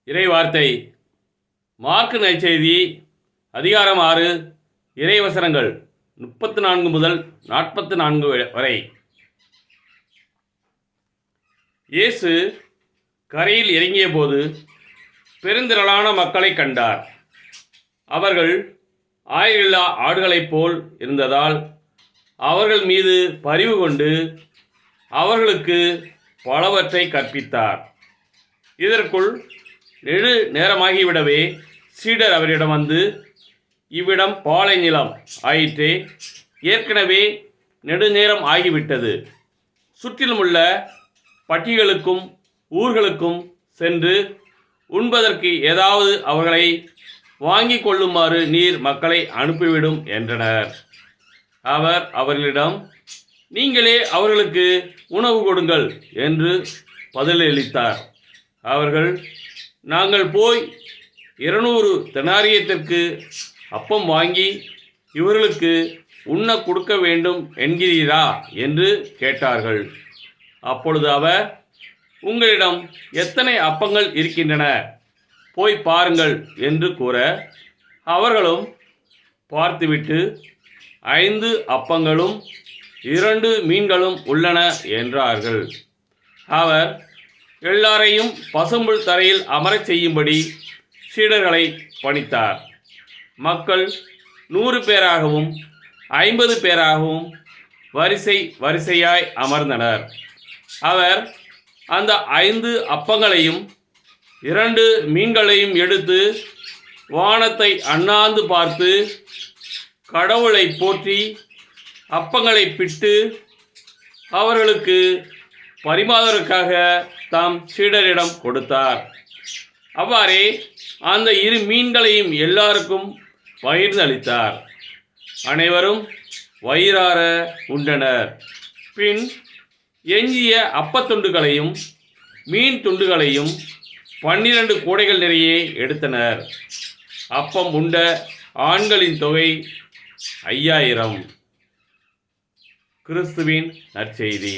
இறைவார்த்தை மார்க்கு நற்செய்தி அதிகாரம் 6 இறைவசனங்கள் 34 முதல் 44 வரை. இயேசு கரையில் இறங்கிய போது பெருந்திரளான மக்களை கண்டார். அவர்கள் ஆயரில்லா ஆடுகளைப் போல் இருந்ததால் அவர்கள் மீது பரிவு கொண்டு அவர்களுக்கு பலவற்றை கற்பித்தார். இதற்குள் நெடு நேரமாகிவிடவே சீடர் அவரிடம் வந்து, இவ்விடம் பாலை நிலம் ஆயிற்றே, ஏற்கனவே நெடுநேரம் ஆகிவிட்டது. சுற்றிலும் உள்ள பட்டிகளுக்கும் ஊர்களுக்கும் சென்று உண்பதற்கு ஏதாவது அவர்களை வாங்கி கொள்ளுமாறு நீர் மக்களை அனுப்பிவிடும் என்றனர். அவர் அவர்களிடம், நீங்களே அவர்களுக்கு உணவு கொடுங்கள் என்று பதிலளித்தார். அவர்கள், நாங்கள் போய் 200 தெனாரியத்திற்கு அப்பம் வாங்கி இவர்களுக்கு உண்ண கொடுக்க வேண்டும் என்கிறீரா என்று கேட்டார்கள். அப்பொழுது அவர், உங்களிடம் எத்தனை அப்பங்கள் இருக்கின்றன, போய் பாருங்கள் என்று கூற, அவர்களும் பார்த்துவிட்டு 5 அப்பங்களும் 2 மீன்களும் உள்ளன என்றார்கள். அவர் எல்லாரையும் பசும்புல் தரையில் அமரச் செய்யும்படி சீடர்களை பணித்தார். மக்கள் 100 பேராகவும் 50 பேராகவும் வரிசை வரிசையாய் அமர்ந்தனர். அவர் அந்த 5 அப்பங்களையும் 2 மீன்களையும் எடுத்து வானத்தை அண்ணாந்து பார்த்து கடவுளை போற்றி அப்பங்களை பிட்டு அவர்களுக்கு பரிமாறுவதற்காக தாம் சீடரிடம் கொடுத்தார். அவ்வாறே அந்த 2 மீன்களையும் எல்லாருக்கும் பகிர்ந்து அளித்தார். அனைவரும் வயிறார உண்டனர். பின் எஞ்சிய அப்பத்துண்டுகளையும் மீன் துண்டுகளையும் 12 கூடைகள் நிறைய எடுத்தனர். அப்பம் உண்ட ஆண்களின் தொகை 5000. கிறிஸ்துவின் நற்செய்தி.